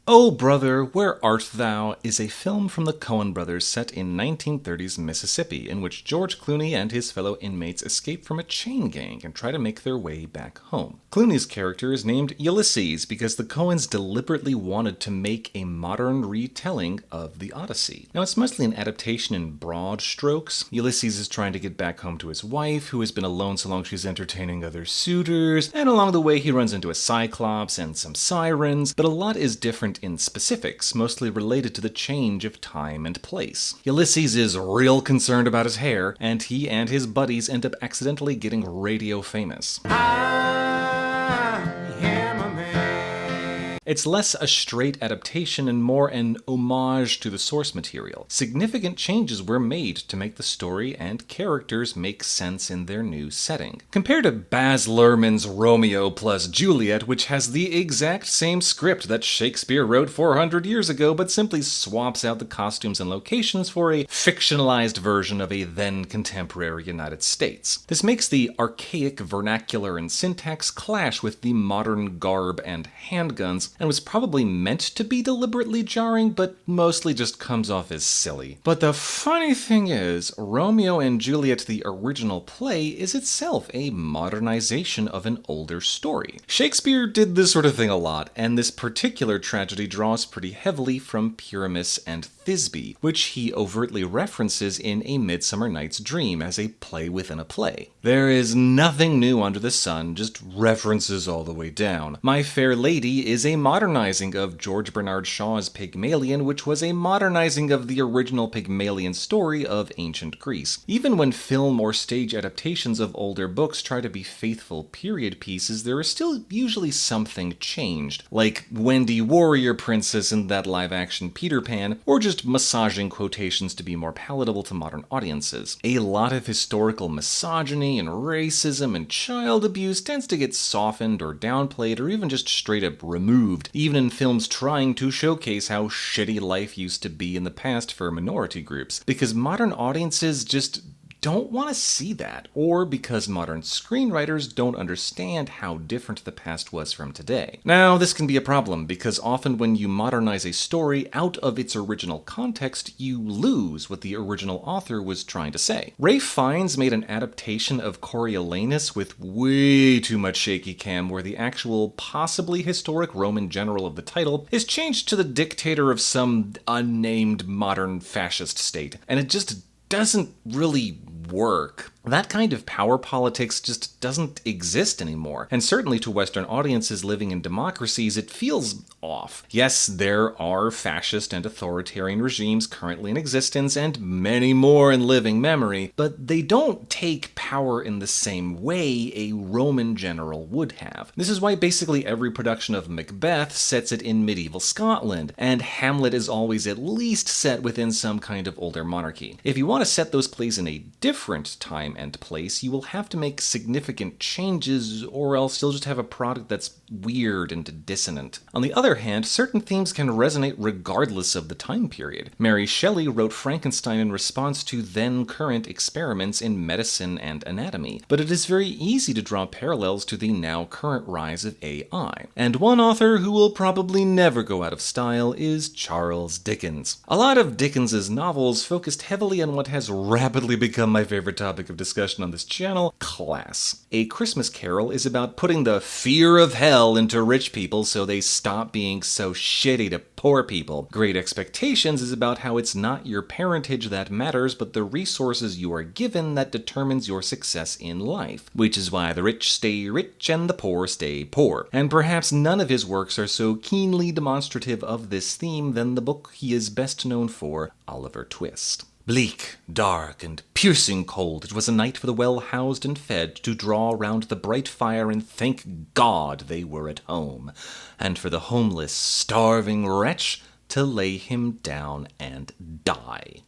O Brother, Where Art Thou is a film from the Coen brothers set in 1930s Mississippi, in which George Clooney and his fellow inmates escape from a chain gang and try to make their way back home. Clooney's character is named Ulysses because the Coens deliberately wanted to make a modern retelling of the Odyssey. Now, it's mostly an adaptation in broad strokes. Ulysses is trying to get back home to his wife, who has been alone so long she's entertaining other suitors, and along the way he runs into a cyclops and some sirens, but a lot is different in specifics, mostly related to the change of time and place. Ulysses is real concerned about his hair, and he and his buddies end up accidentally getting radio famous. It's less a straight adaptation and more an homage to the source material. Significant changes were made to make the story and characters make sense in their new setting. Compared to Baz Luhrmann's Romeo plus Juliet, which has the exact same script that Shakespeare wrote 400 years ago, but simply swaps out the costumes and locations for a fictionalized version of a then-contemporary United States. This makes the archaic vernacular and syntax clash with the modern garb and handguns, and was probably meant to be deliberately jarring, but mostly just comes off as silly. But the funny thing is, Romeo and Juliet, the original play, is itself a modernization of an older story. Shakespeare did this sort of thing a lot, and this particular tragedy draws pretty heavily from Pyramus and Thisbe, which he overtly references in A Midsummer Night's Dream as a play within a play. There is nothing new under the sun, just references all the way down. My Fair Lady is a modernizing of George Bernard Shaw's Pygmalion, which was a modernizing of the original Pygmalion story of ancient Greece. Even when film or stage adaptations of older books try to be faithful period pieces, there is still usually something changed, like Wendy Warrior Princess in that live-action Peter Pan, or just massaging quotations to be more palatable to modern audiences. A lot of historical misogyny and racism and child abuse tends to get softened or downplayed or even just straight up removed, even in films trying to showcase how shitty life used to be in the past for minority groups, because modern audiences just don't want to see that, or because modern screenwriters don't understand how different the past was from today. Now, this can be a problem, because often when you modernize a story out of its original context, you lose what the original author was trying to say. Ralph Fiennes made an adaptation of Coriolanus with way too much shaky cam, where the actual, possibly historic Roman general of the title is changed to the dictator of some unnamed modern fascist state, and it just doesn't really work. That kind of power politics just doesn't exist anymore, and certainly to Western audiences living in democracies, it feels off. Yes, there are fascist and authoritarian regimes currently in existence, and many more in living memory, but they don't take power in the same way a Roman general would have. This is why basically every production of Macbeth sets it in medieval Scotland, and Hamlet is always at least set within some kind of older monarchy. If you want to set those plays in a different time and place, you will have to make significant changes, or else you'll just have a product that's weird and dissonant. On the other hand, certain themes can resonate regardless of the time period. Mary Shelley wrote Frankenstein in response to then-current experiments in medicine and anatomy, but it is very easy to draw parallels to the now-current rise of AI. And one author who will probably never go out of style is Charles Dickens. A lot of Dickens's novels focused heavily on what has rapidly become my favorite topic of discussion on this channel, class. A Christmas Carol is about putting the fear of hell into rich people so they stop being so shitty to poor people. Great Expectations is about how it's not your parentage that matters, but the resources you are given that determines your success in life, which is why the rich stay rich and the poor stay poor. And perhaps none of his works are so keenly demonstrative of this theme than the book he is best known for, Oliver Twist. Bleak, dark, and piercing cold, it was a night for the well-housed and fed to draw round the bright fire and thank God they were at home, and for the homeless, starving wretch to lay him down and die.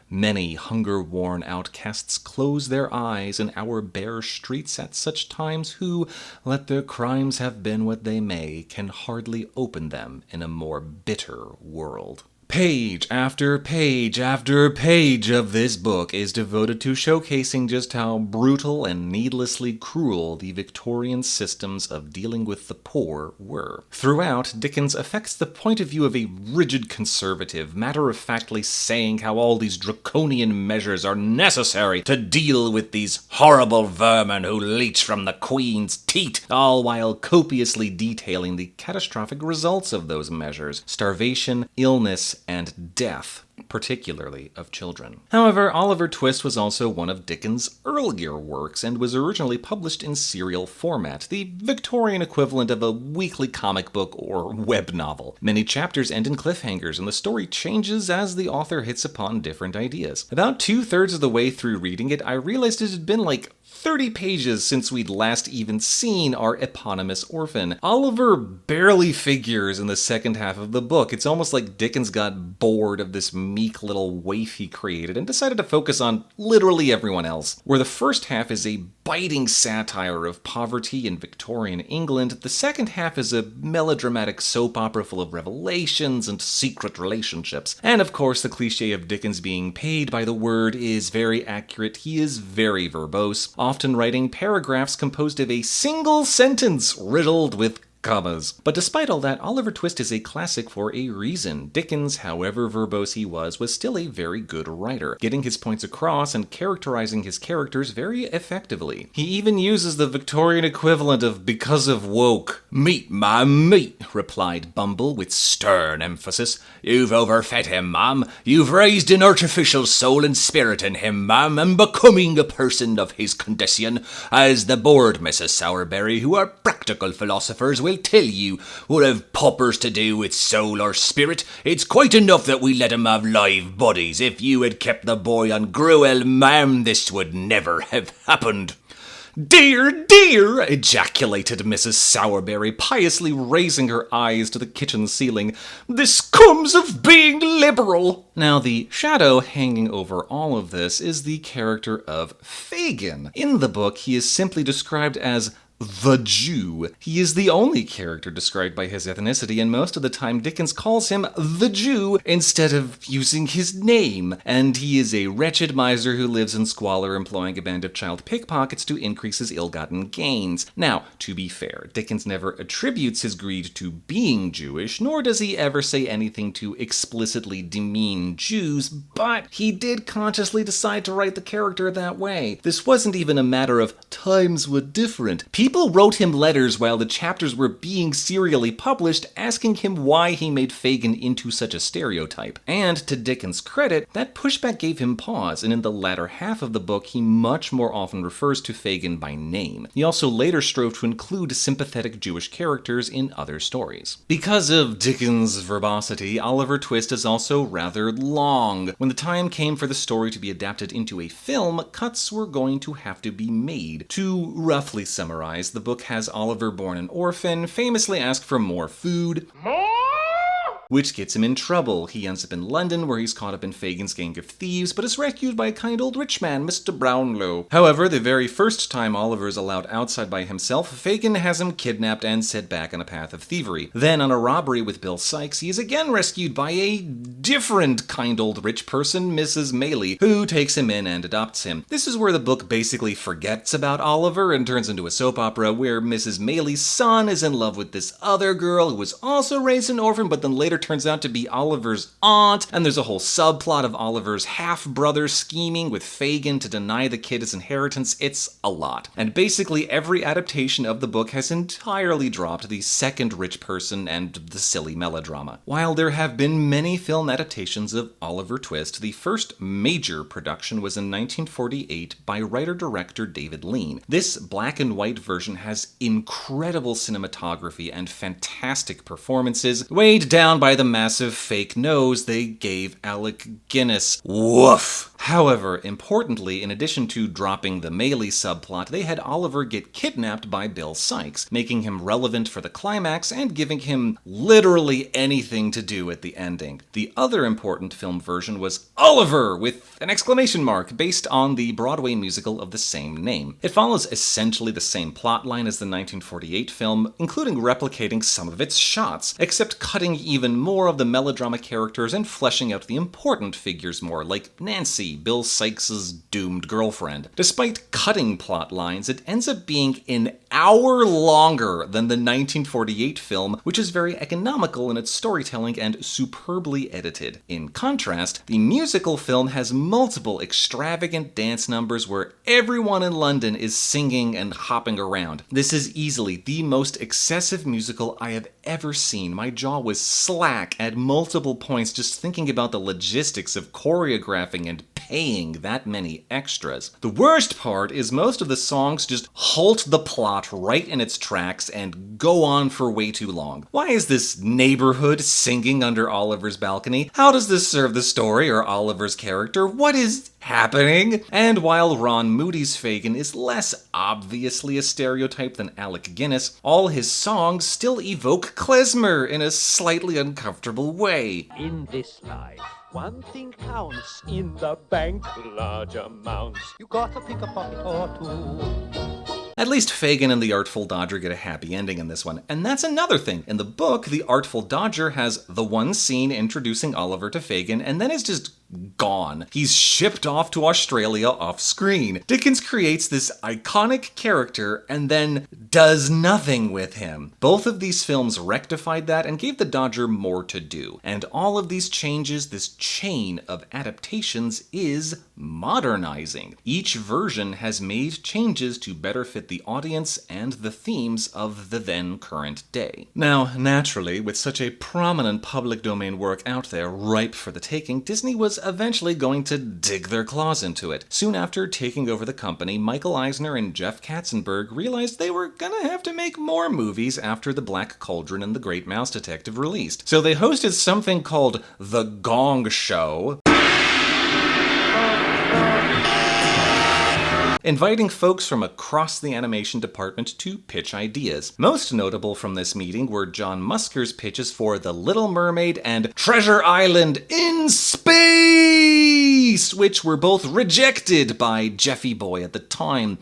Many hunger-worn outcasts close their eyes in our bare streets at such times who, let their crimes have been what they may, can hardly open them in a more bitter world. Page after page after page of this book is devoted to showcasing just how brutal and needlessly cruel the Victorian systems of dealing with the poor were. Throughout, Dickens affects the point of view of a rigid conservative, matter-of-factly saying how all these draconian measures are necessary to deal with these horrible vermin who leech from the Queen's teat, all while copiously detailing the catastrophic results of those measures: starvation, illness, and death, particularly of children. However, Oliver Twist was also one of Dickens' earlier works and was originally published in serial format, the Victorian equivalent of a weekly comic book or web novel. Many chapters end in cliffhangers, and the story changes as the author hits upon different ideas. About 2/3 of the way through reading it, I realized it had been like 30 pages since we'd last even seen our eponymous orphan. Oliver barely figures in the second half of the book. It's almost like Dickens got bored of this meek little waif he created and decided to focus on literally everyone else. Where the first half is a biting satire of poverty in Victorian England, the second half is a melodramatic soap opera full of revelations and secret relationships. And of course, the cliche of Dickens being paid by the word is very accurate. He is very verbose, often writing paragraphs composed of a single sentence riddled with commas. But despite all that, Oliver Twist is a classic for a reason. Dickens, however verbose he was still a very good writer, getting his points across and characterizing his characters very effectively. He even uses the Victorian equivalent of "because of woke." "Meat, ma'am, meat," replied Bumble with stern emphasis. "You've overfed him, ma'am. You've raised an artificial soul and spirit in him, ma'am, and becoming a person of his condition, as the board, Mrs. Sowerberry, who are practical philosophers, will tell you, what have paupers to do with soul or spirit? It's quite enough that we let 'em have live bodies. If you had kept the boy on gruel, ma'am, this would never have happened." "Dear, dear!" ejaculated Mrs. Sowerberry, piously raising her eyes to the kitchen ceiling. "This comes of being liberal!" Now, the shadow hanging over all of this is the character of Fagin. In the book, he is simply described as the Jew. He is the only character described by his ethnicity, and most of the time Dickens calls him the Jew instead of using his name. And he is a wretched miser who lives in squalor, employing a band of child pickpockets to increase his ill-gotten gains. Now, to be fair, Dickens never attributes his greed to being Jewish, nor does he ever say anything to explicitly demean Jews, but he did consciously decide to write the character that way. This wasn't even a matter of times were different. People wrote him letters while the chapters were being serially published, asking him why he made Fagin into such a stereotype. And to Dickens' credit, that pushback gave him pause, and in the latter half of the book, he much more often refers to Fagin by name. He also later strove to include sympathetic Jewish characters in other stories. Because of Dickens' verbosity, Oliver Twist is also rather long. When the time came for the story to be adapted into a film, cuts were going to have to be made. To roughly summarize, the book has Oliver, born an orphan, famously ask for more food, which gets him in trouble. He ends up in London, where he's caught up in Fagin's gang of thieves, but is rescued by a kind old rich man, Mr. Brownlow. However, the very first time Oliver is allowed outside by himself, Fagin has him kidnapped and set back on a path of thievery. Then, on a robbery with Bill Sikes, he is again rescued by a different kind old rich person, Mrs. Maylie, who takes him in and adopts him. This is where the book basically forgets about Oliver and turns into a soap opera where Mrs. Maylie's son is in love with this other girl who was also raised an orphan, but then later turns out to be Oliver's aunt, and there's a whole subplot of Oliver's half-brother scheming with Fagin to deny the kid his inheritance. It's a lot. And basically every adaptation of the book has entirely dropped the second rich person and the silly melodrama. While there have been many film adaptations of Oliver Twist, the first major production was in 1948 by writer-director David Lean. This black and white version has incredible cinematography and fantastic performances, weighed down by the massive fake nose they gave Alec Guinness. Woof! However, importantly, in addition to dropping the Maylie subplot, they had Oliver get kidnapped by Bill Sikes, making him relevant for the climax and giving him literally anything to do at the ending. The other important film version was Oliver, with an exclamation mark, based on the Broadway musical of the same name. It follows essentially the same plotline as the 1948 film, including replicating some of its shots, except cutting even more of the melodrama characters and fleshing out the important figures more, like Nancy, Bill Sikes' doomed girlfriend. Despite cutting plot lines, it ends up being an hour longer than the 1948 film, which is very economical in its storytelling and superbly edited. In contrast, the musical film has multiple extravagant dance numbers where everyone in London is singing and hopping around. This is easily the most excessive musical I have ever seen. My jaw was slack at multiple points just thinking about the logistics of choreographing and paying that many extras. The worst part is most of the songs just halt the plot right in its tracks and go on for way too long. Why is this neighborhood singing under Oliver's balcony? How does this serve the story or Oliver's character? What is happening? And while Ron Moody's Fagin is less obviously a stereotype than Alec Guinness, all his songs still evoke klezmer in a slightly uncomfortable way. In this life, one thing counts. In the bank, large amounts. You gotta pick a pocket or two. At least Fagin and the Artful Dodger get a happy ending in this one. And that's another thing. In the book, the Artful Dodger has the one scene introducing Oliver to Fagin and then is just gone. He's shipped off to Australia off screen. Dickens creates this iconic character and then does nothing with him. Both of these films rectified that and gave the Dodger more to do. And all of these changes, this chain of adaptations, is modernizing. Each version has made changes to better fit the audience and the themes of the then current day. Now, naturally, with such a prominent public domain work out there ripe for the taking, Disney was eventually going to dig their claws into it. Soon after taking over the company, Michael Eisner and Jeff Katzenberg realized they were gonna have to make more movies after The Black Cauldron and The Great Mouse Detective released. So they hosted something called The Gong Show, inviting folks from across the animation department to pitch ideas. Most notable from this meeting were John Musker's pitches for The Little Mermaid and Treasure Island in Space, which were both rejected by Jeffy Boy at the time.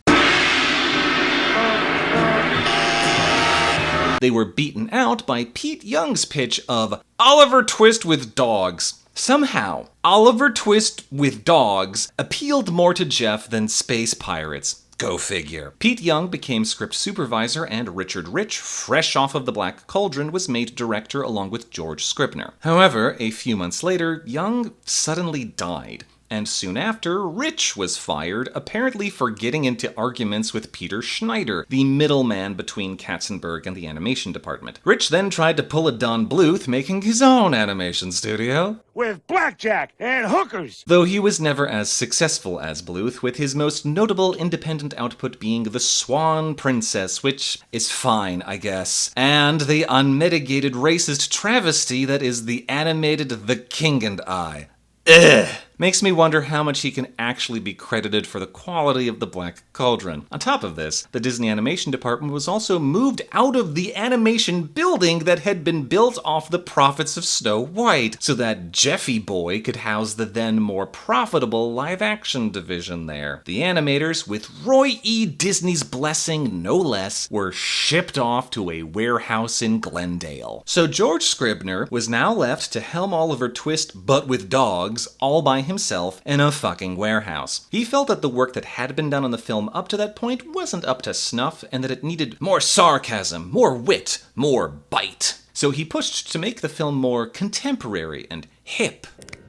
They were beaten out by Pete Young's pitch of Oliver Twist with Dogs. Somehow, Oliver Twist with Dogs appealed more to Jeff than Space Pirates. Go figure. Pete Young became script supervisor and Richard Rich, fresh off of The Black Cauldron, was made director along with George Scribner. However, a few months later, Young suddenly died. And soon after, Rich was fired, apparently for getting into arguments with Peter Schneider, the middleman between Katzenberg and the animation department. Rich then tried to pull a Don Bluth, making his own animation studio with blackjack and hookers, though he was never as successful as Bluth, with his most notable independent output being The Swan Princess, which is fine, I guess, and the unmitigated racist travesty that is the animated The King and I. Ugh. Makes me wonder how much he can actually be credited for the quality of The Black Cauldron. On top of this, the Disney Animation Department was also moved out of the animation building that had been built off the profits of Snow White, so that Jeffy Boy could house the then more profitable live-action division there. The animators, with Roy E. Disney's blessing no less, were shipped off to a warehouse in Glendale. So George Scribner was now left to helm Oliver Twist, but with dogs, all by himself in a fucking warehouse. He felt that the work that had been done on the film up to that point wasn't up to snuff and that it needed more sarcasm, more wit, more bite. So he pushed to make the film more contemporary and hip.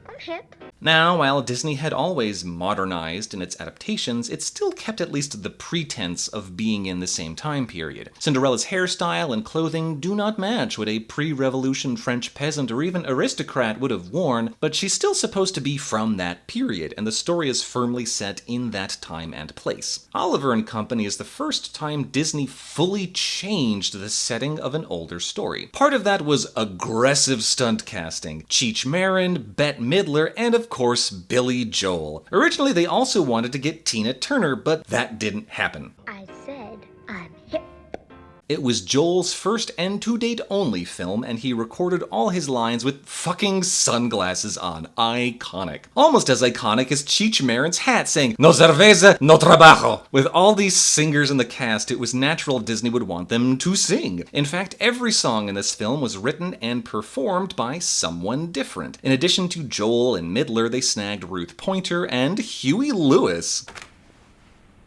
I'm hip. Now, while Disney had always modernized in its adaptations, it still kept at least the pretense of being in the same time period. Cinderella's hairstyle and clothing do not match what a pre-revolution French peasant or even aristocrat would have worn, but she's still supposed to be from that period, and the story is firmly set in that time and place. Oliver and Company is the first time Disney fully changed the setting of an older story. Part of that was aggressive stunt casting. Cheech Marin, Bette Midler, Midler, and of course, Billy Joel. Originally, they also wanted to get Tina Turner, but that didn't happen. I said I'm hip. It was Joel's first and to date only film, and he recorded all his lines with fucking sunglasses on. Iconic. Almost as iconic as Cheech Marin's hat saying, "No cerveza, no trabajo." With all these singers in the cast, it was natural Disney would want them to sing. In fact, every song in this film was written and performed by someone different. In addition to Joel and Midler, they snagged Ruth Pointer and Huey Lewis.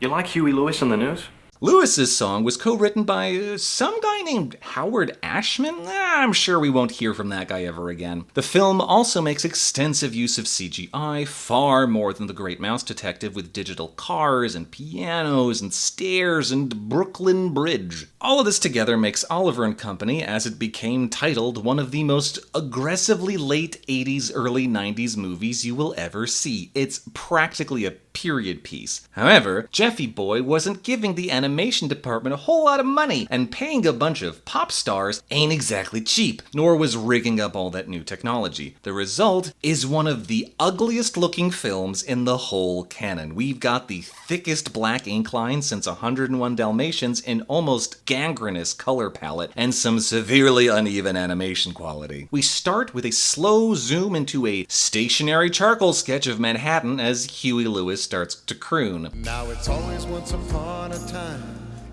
You like Huey Lewis in the news? Lewis's song was co-written by some guy named Howard Ashman. I'm sure we won't hear from that guy ever again. The film also makes extensive use of CGI, far more than The Great Mouse Detective, with digital cars and pianos and stairs and Brooklyn Bridge. All of this together makes Oliver and Company, as it became titled, one of the most aggressively late 80s, early 90s movies you will ever see. It's practically a period piece. However, Jeffy Boy wasn't giving the animation department a whole lot of money, and paying a bunch of pop stars ain't exactly cheap, nor was rigging up all that new technology. The result is one of the ugliest looking films in the whole canon. We've got the thickest black ink line since 101 Dalmatians, an almost gangrenous color palette, and some severely uneven animation quality. We start with a slow zoom into a stationary charcoal sketch of Manhattan as Huey Lewis starts to croon. Now it's always once upon a time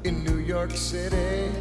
in New York City.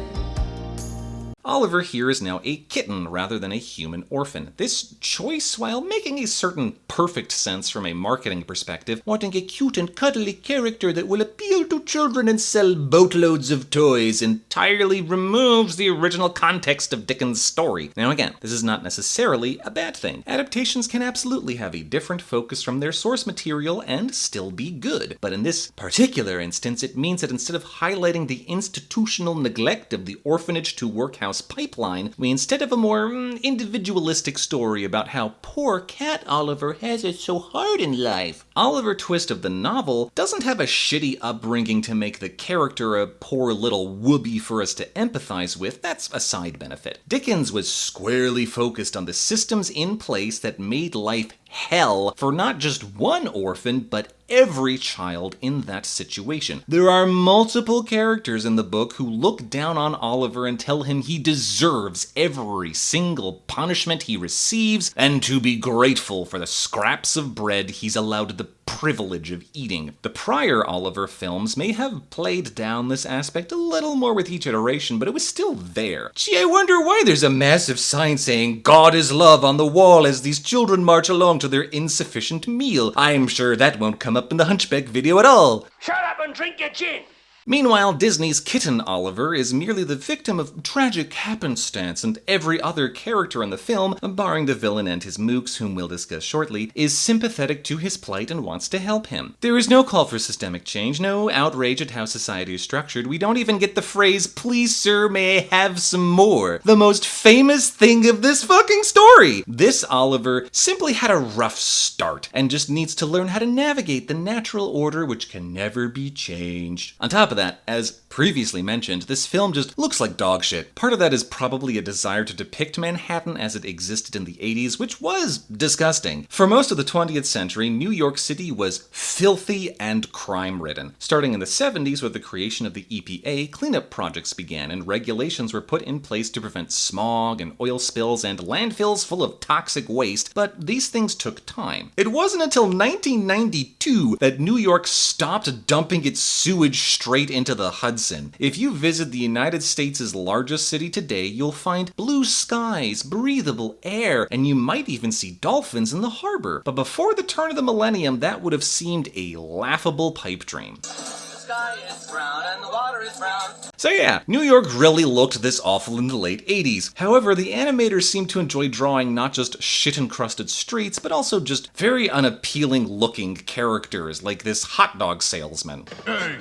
Oliver here is now a kitten rather than a human orphan. This choice, while making a certain perfect sense from a marketing perspective, wanting a cute and cuddly character that will appeal to children and sell boatloads of toys, entirely removes the original context of Dickens' story. Now again, this is not necessarily a bad thing. Adaptations can absolutely have a different focus from their source material and still be good. But in this particular instance, it means that instead of highlighting the institutional neglect of the orphanage to workhouse pipeline, we instead have a more individualistic story about how poor cat Oliver has it so hard in life. Oliver Twist of the novel doesn't have a shitty upbringing to make the character a poor little whoopee for us to empathize with. That's a side benefit. Dickens was squarely focused on the systems in place that made life hell for not just one orphan, but every child in that situation. There are multiple characters in the book who look down on Oliver and tell him he deserves every single punishment he receives, and to be grateful for the scraps of bread he's allowed the privilege of eating. The prior Oliver films may have played down this aspect a little more with each iteration, but it was still there. Gee, I wonder why there's a massive sign saying "God is love" on the wall as these children march along to their insufficient meal. I'm sure that won't come up in the Hunchback video at all. Shut up and drink your gin. Meanwhile, Disney's kitten Oliver is merely the victim of tragic happenstance, and every other character in the film, barring the villain and his mooks, whom we'll discuss shortly, is sympathetic to his plight and wants to help him. There is no call for systemic change, no outrage at how society is structured. We don't even get the phrase, "Please sir, may I have some more?" The most famous thing of this fucking story! This Oliver simply had a rough start, and just needs to learn how to navigate the natural order which can never be changed. On top of that, as previously mentioned, this film just looks like dog shit. Part of that is probably a desire to depict Manhattan as it existed in the 80s, which was disgusting. For most of the 20th century, New York City was filthy and crime-ridden. Starting in the 70s with the creation of the EPA, cleanup projects began and regulations were put in place to prevent smog and oil spills and landfills full of toxic waste, but these things took time. It wasn't until 1992 that New York stopped dumping its sewage straight into the Hudson. If you visit the United States' largest city today, you'll find blue skies, breathable air, and you might even see dolphins in the harbor. But before the turn of the millennium, that would have seemed a laughable pipe dream. The sky is brown and the water is brown. So yeah, New York really looked this awful in the late 80s. However, the animators seemed to enjoy drawing not just shit-encrusted streets, but also just very unappealing looking characters, like this hot dog salesman. Hey,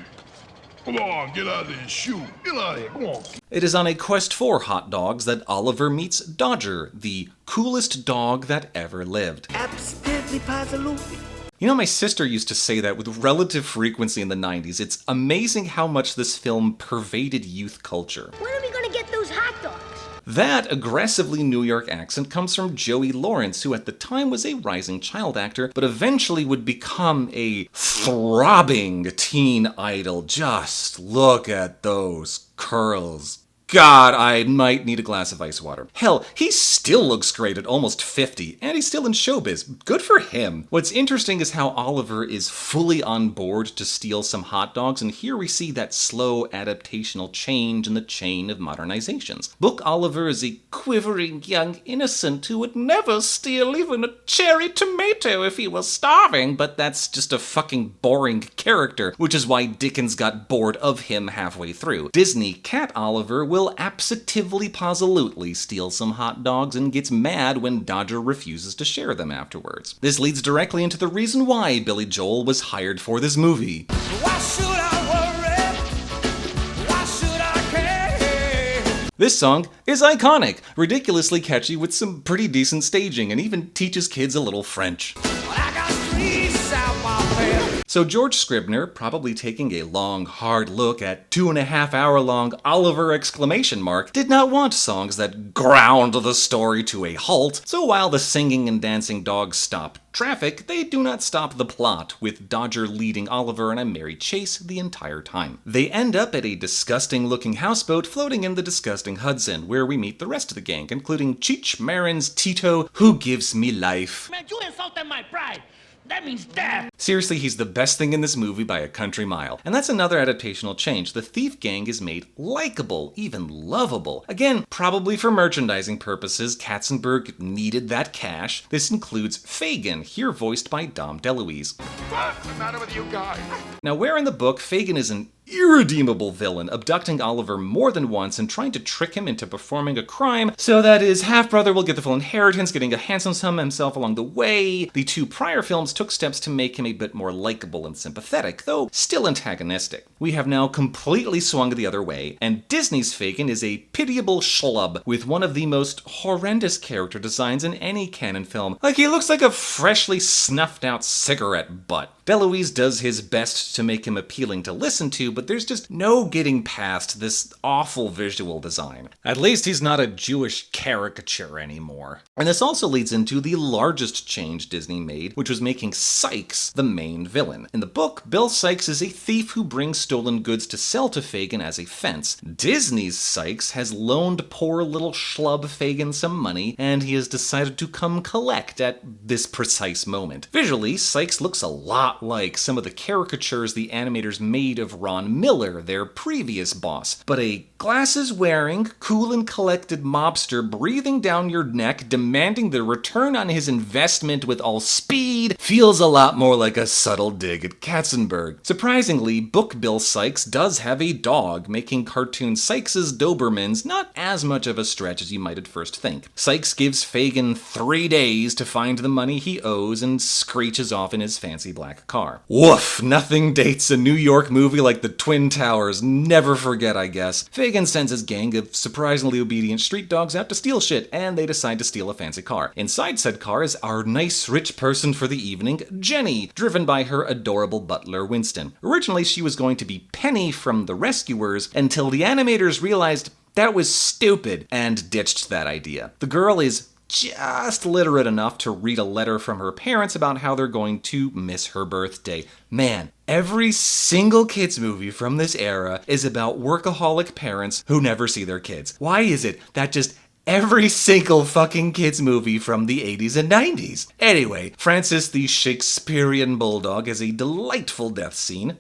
come on, get out of there and shoot. Get out of here, come on. It is on a quest for hot dogs that Oliver meets Dodger, the coolest dog that ever lived. Absolutely, positively. You know, my sister used to say that with relative frequency in the 90s. It's amazing how much this film pervaded youth culture. When are we gonna get those hot dogs? That aggressively New York accent comes from Joey Lawrence, who at the time was a rising child actor, but eventually would become a throbbing teen idol. Just look at those curls. God, I might need a glass of ice water. Hell, he still looks great at almost 50, and he's still in showbiz. Good for him. What's interesting is how Oliver is fully on board to steal some hot dogs, and here we see that slow adaptational change in the chain of modernizations. Book Oliver is a quivering young innocent who would never steal even a cherry tomato if he was starving, but that's just a fucking boring character, which is why Dickens got bored of him halfway through. Disney Cat Oliver will absolutely positively steal some hot dogs and gets mad when Dodger refuses to share them afterwards. This leads directly into the reason why Billy Joel was hired for this movie. Why should I worry? Why should I care? This song is iconic, ridiculously catchy with some pretty decent staging, and even teaches kids a little French. I got streets out my bed. So George Scribner, probably taking a long, hard look at 2.5-hour long Oliver ! Did not want songs that ground the story to a halt, so while the singing and dancing dogs stop traffic, they do not stop the plot, with Dodger leading Oliver on a merry chase the entire time. They end up at a disgusting-looking houseboat floating in the disgusting Hudson, where we meet the rest of the gang, including Cheech Marin's Tito, who gives me life. Man, you insulted my pride. That means death. Seriously, he's the best thing in this movie by a country mile. And that's another adaptational change. The thief gang is made likable, even lovable. Again, probably for merchandising purposes, Katzenberg needed that cash. This includes Fagin, here voiced by Dom DeLuise. What's the matter with you guys? Now, where in the book, Fagin is an irredeemable villain, abducting Oliver more than once and trying to trick him into performing a crime so that his half-brother will get the full inheritance, getting a handsome sum himself along the way. The two prior films took steps to make him a bit more likable and sympathetic, though still antagonistic. We have now completely swung the other way, and Disney's Fagin is a pitiable schlub with one of the most horrendous character designs in any canon film. Like, he looks like a freshly snuffed out cigarette butt. DeLuise does his best to make him appealing to listen to, but there's just no getting past this awful visual design. At least he's not a Jewish caricature anymore. And this also leads into the largest change Disney made, which was making Sykes the main villain. In the book, Bill Sykes is a thief who brings stolen goods to sell to Fagin as a fence. Disney's Sykes has loaned poor little schlub Fagin some money, and he has decided to come collect at this precise moment. Visually, Sykes looks a lot like some of the caricatures the animators made of Ron Miller, their previous boss, but a glasses-wearing, cool and collected mobster breathing down your neck, demanding the return on his investment with all speed, feels a lot more like a subtle dig at Katzenberg. Surprisingly, book Bill Sykes does have a dog, making cartoon Sykes's Dobermans not as much of a stretch as you might at first think. Sykes gives Fagin 3 days to find the money he owes and screeches off in his fancy black car. Woof, nothing dates a New York movie like the Twin Towers. Never forget, I guess. Fagin sends his gang of surprisingly obedient street dogs out to steal shit, and they decide to steal a fancy car. Inside said car is our nice rich person for the evening, Jenny, driven by her adorable butler, Winston. Originally, she was going to be Penny from The Rescuers, until the animators realized that was stupid and ditched that idea. The girl is just literate enough to read a letter from her parents about how they're going to miss her birthday. Man, every single kids movie from this era is about workaholic parents who never see their kids. Why is it that just every single fucking kids movie from the 80s and 90s? Anyway, Francis the Shakespearean Bulldog has a delightful death scene.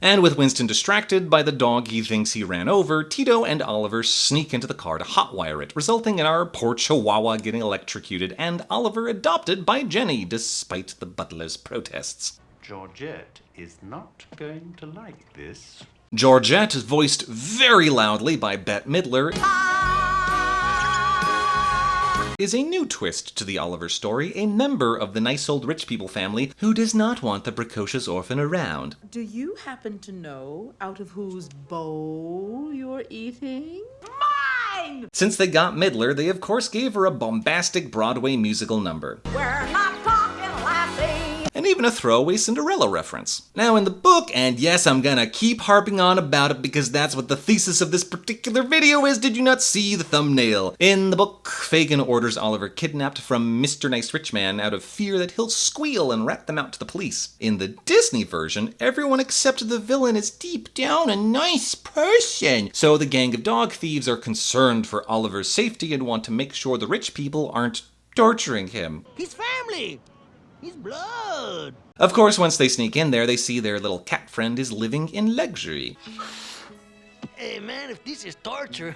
And with Winston distracted by the dog he thinks he ran over, Tito and Oliver sneak into the car to hotwire it, resulting in our poor Chihuahua getting electrocuted and Oliver adopted by Jenny, despite the butler's protests. Georgette is not going to like this. Georgette is voiced very loudly by Bette Midler, is a new twist to the Oliver story, a member of the nice old rich people family who does not want the precocious orphan around. Do you happen to know out of whose bowl you're eating? Mine! Since they got Midler, they of course gave her a bombastic Broadway musical number. We're not talking lassie! And even a throwaway Cinderella reference. Now in the book, and yes, I'm gonna keep harping on about it because that's what the thesis of this particular video is, did you not see the thumbnail? In the book, Fagin orders Oliver kidnapped from Mr. Nice Rich Man out of fear that he'll squeal and rat them out to the police. In the Disney version, everyone except the villain is deep down a nice person. So the gang of dog thieves are concerned for Oliver's safety and want to make sure the rich people aren't torturing him. His family! His blood! Of course, once they sneak in there, they see their little cat friend is living in luxury. Hey man, if this is torture,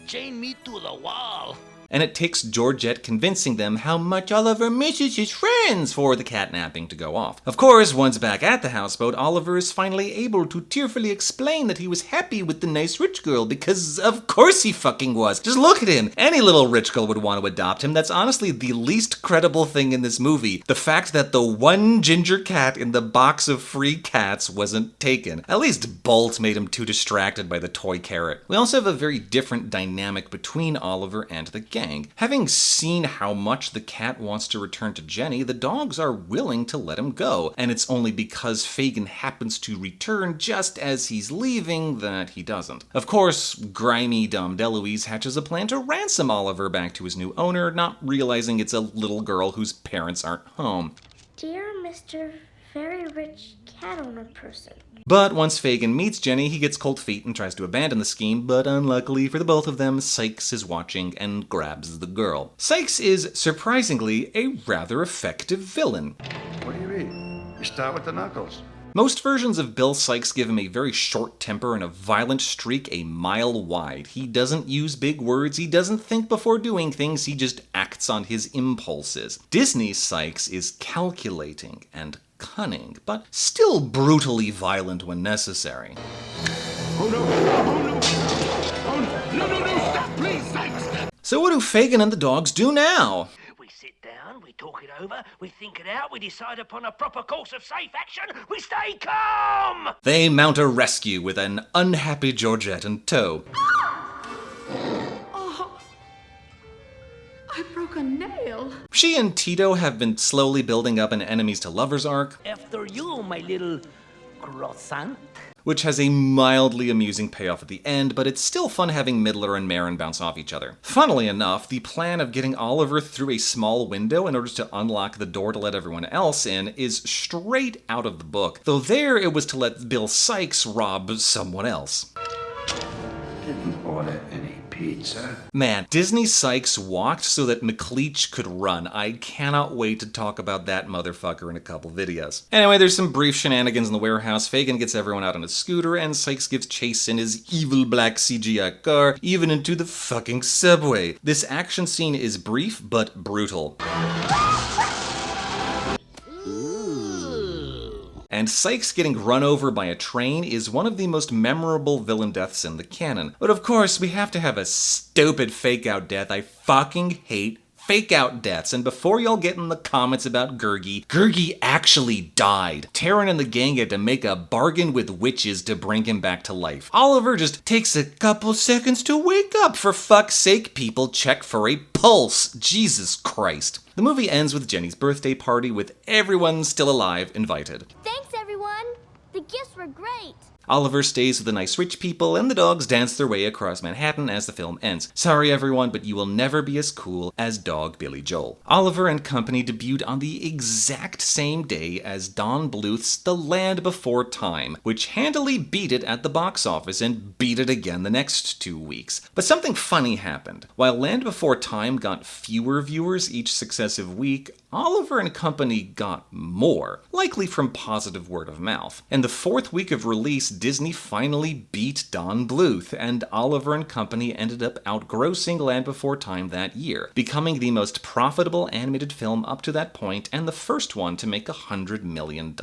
chain me to the wall. And it takes Georgette convincing them how much Oliver misses his friends for the catnapping to go off. Of course, once back at the houseboat, Oliver is finally able to tearfully explain that he was happy with the nice rich girl because of course he fucking was. Just look at him. Any little rich girl would want to adopt him. That's honestly the least credible thing in this movie. The fact that the one ginger cat in the box of free cats wasn't taken. At least Bolt made him too distracted by the toy carrot. We also have a very different dynamic between Oliver and the gang. Having seen how much the cat wants to return to Jenny, the dogs are willing to let him go, and it's only because Fagin happens to return just as he's leaving that he doesn't. Of course, grimy Dom DeLuise hatches a plan to ransom Oliver back to his new owner, not realizing it's a little girl whose parents aren't home. Dear Mr. Very Rich Cat Owner Person. But once Fagin meets Jenny, he gets cold feet and tries to abandon the scheme, but unluckily for the both of them, Sykes is watching and grabs the girl. Sykes is, surprisingly, a rather effective villain. What do you mean? You start with the knuckles. Most versions of Bill Sykes give him a very short temper and a violent streak a mile wide. He doesn't use big words, he doesn't think before doing things, he just acts on his impulses. Disney's Sykes is calculating and cunning, but still brutally violent when necessary. Oh no! Oh no! Oh no! No! Stop, please, Sykes! So what do Fagin and the dogs do now? We sit down, we talk it over, we think it out, we decide upon a proper course of safe action, we stay calm! They mount a rescue with an unhappy Georgette in tow. I broke a nail. She and Tito have been slowly building up an enemies to lovers arc, After you, my little croissant. which has a mildly amusing payoff at the end, but it's still fun having Midler and Marin bounce off each other. Funnily enough, the plan of getting Oliver through a small window in order to unlock the door to let everyone else in is straight out of the book, though there it was to let Bill Sykes rob someone else. Didn't order any pizza. Man, Disney Sykes walked so that McLeach could run. I cannot wait to talk about that motherfucker in a couple videos. Anyway, there's some brief shenanigans in the warehouse. Fagin gets everyone out on a scooter, and Sykes gives chase in his evil black CGI car, even into the fucking subway. This action scene is brief, but brutal. And Sykes getting run over by a train is one of the most memorable villain deaths in the canon. But of course, we have to have a stupid fake-out death. I fucking hate fake-out deaths. And before y'all get in the comments about Gurgi actually died. Taran and the gang had to make a bargain with witches to bring him back to life. Oliver just takes a couple seconds to wake up. For fuck's sake, people, check for a pulse. Jesus Christ. The movie ends with Jenny's birthday party with everyone still alive invited. Thanks, everyone. The gifts were great. Oliver stays with the nice rich people, and the dogs dance their way across Manhattan as the film ends. Sorry everyone, but you will never be as cool as Dog Billy Joel. Oliver and Company debuted on the exact same day as Don Bluth's The Land Before Time, which handily beat it at the box office and beat it again the next 2 weeks. But something funny happened. While Land Before Time got fewer viewers each successive week, Oliver and Company got more, likely from positive word of mouth. In the 4th week of release, Disney finally beat Don Bluth, and Oliver and Company ended up outgrossing Land Before Time that year, becoming the most profitable animated film up to that point and the first one to make $100 million.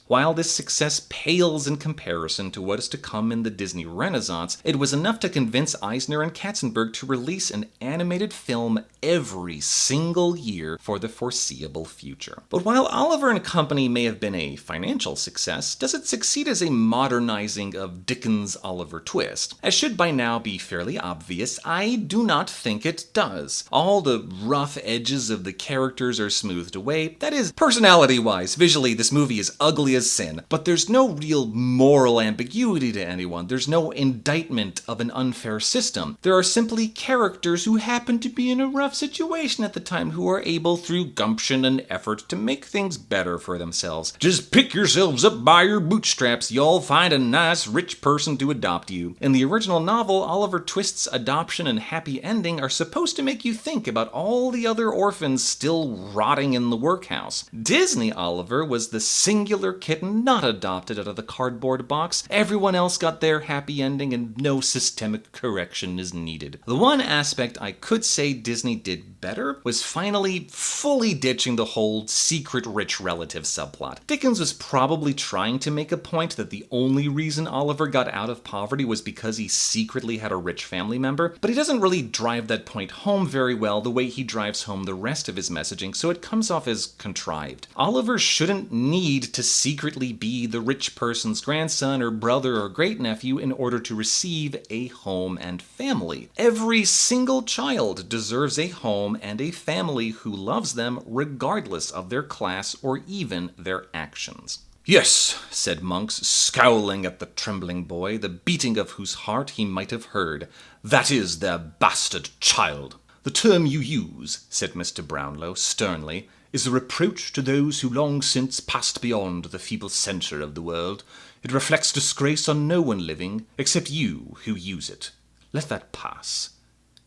While this success pales in comparison to what is to come in the Disney Renaissance, it was enough to convince Eisner and Katzenberg to release an animated film every single year for the foreseeable future. But while Oliver and Company may have been a financial success, does it succeed as a modernizing modernizing of Dickens' Oliver Twist. As should by now be fairly obvious, I do not think it does. All the rough edges of the characters are smoothed away. That is, personality-wise, visually this movie is ugly as sin, but there's no real moral ambiguity to anyone. There's no indictment of an unfair system. There are simply characters who happen to be in a rough situation at the time who are able, through gumption and effort, to make things better for themselves. Just pick yourselves up by your bootstraps, y'all find a nice rich person to adopt you. In the original novel, Oliver Twist's adoption and happy ending are supposed to make you think about all the other orphans still rotting in the workhouse. Disney Oliver was the singular kitten not adopted out of the cardboard box. Everyone else got their happy ending and no systemic correction is needed. The one aspect I could say Disney did better was finally fully ditching the whole secret rich relative subplot. Dickens was probably trying to make a point that the only reason Oliver got out of poverty was because he secretly had a rich family member, but he doesn't really drive that point home very well the way he drives home the rest of his messaging, so it comes off as contrived. Oliver shouldn't need to secretly be the rich person's grandson or brother or great-nephew in order to receive a home and family. Every single child deserves a home and a family who loves them regardless of their class or even their actions. "Yes," said Monks, scowling at the trembling boy, the beating of whose heart he might have heard, "that is their bastard child." "The term you use," said Mr. Brownlow sternly, "is a reproach to those who long since passed beyond the feeble censure of the world. It reflects disgrace on no one living, except you who use it. Let that pass.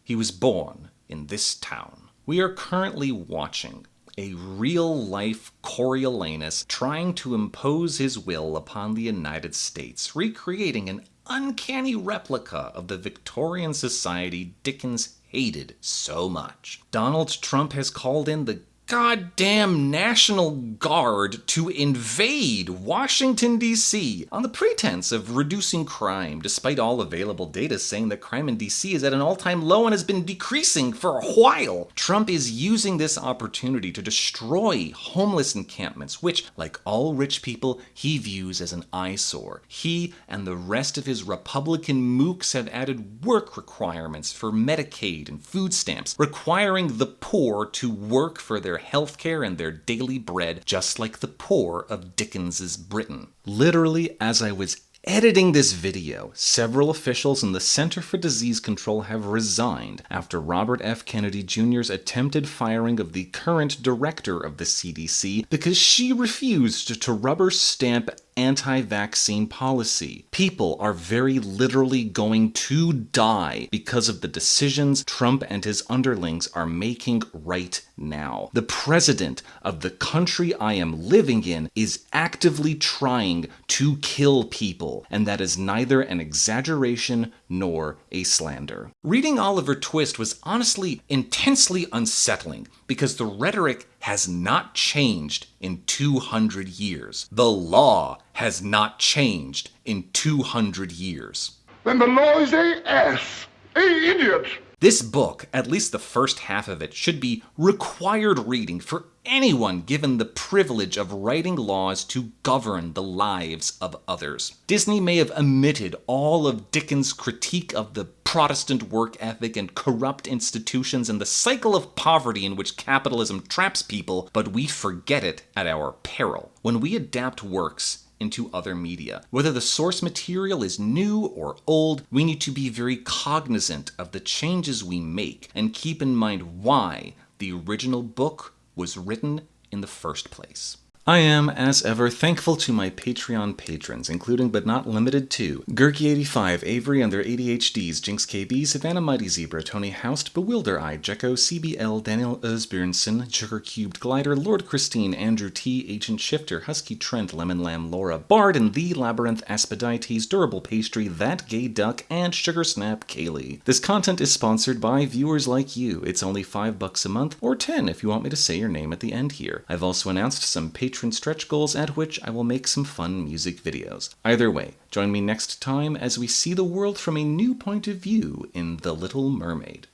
He was born in this town." We are currently watching a real-life Coriolanus trying to impose his will upon the United States, recreating an uncanny replica of the Victorian society Dickens hated so much. Donald Trump has called in the goddamn National Guard to invade Washington, D.C. on the pretense of reducing crime, despite all available data saying that crime in D.C. is at an all-time low and has been decreasing for a while. Trump is using this opportunity to destroy homeless encampments, which, like all rich people, he views as an eyesore. He and the rest of his Republican mooks have added work requirements for Medicaid and food stamps, requiring the poor to work for their healthcare and their daily bread, just like the poor of Dickens's Britain. Literally, as I was editing this video, several officials in the Center for Disease Control have resigned after Robert F. Kennedy Jr.'s attempted firing of the current director of the CDC because she refused to rubber stamp anti-vaccine policy. People are very literally going to die because of the decisions Trump and his underlings are making right now. The president of the country I am living in is actively trying to kill people, and that is neither an exaggeration nor a slander. Reading Oliver Twist was honestly intensely unsettling because the rhetoric has not changed in 200 years. The law has not changed in 200 years. Then the law is a ass, a idiot. This book, at least the first half of it, should be required reading for anyone given the privilege of writing laws to govern the lives of others. Disney may have omitted all of Dickens' critique of the Protestant work ethic and corrupt institutions and the cycle of poverty in which capitalism traps people, but we forget it at our peril. When we adapt works into other media, whether the source material is new or old, we need to be very cognizant of the changes we make and keep in mind why the original book was written in the first place. I am, as ever, thankful to my Patreon patrons, including but not limited to Gurky85, Avery and their ADHDs, Jinx KB, Savannah Mighty Zebra, Tony Houst, Bewilder Eye, Jekko, CBL, Daniel Osbjörnson, Sugar Cubed Glider, Lord Christine, Andrew T, Agent Shifter, Husky Trent, Lemon Lamb, Laura, Bard and the Labyrinth, Aspadites, Durable Pastry, That Gay Duck, and Sugar Snap Kaylee. This content is sponsored by viewers like you. It's only $5 a month, or 10 if you want me to say your name at the end here. I've also announced some patron stretch goals at which I will make some fun music videos. Either way, join me next time as we see the world from a new point of view in The Little Mermaid.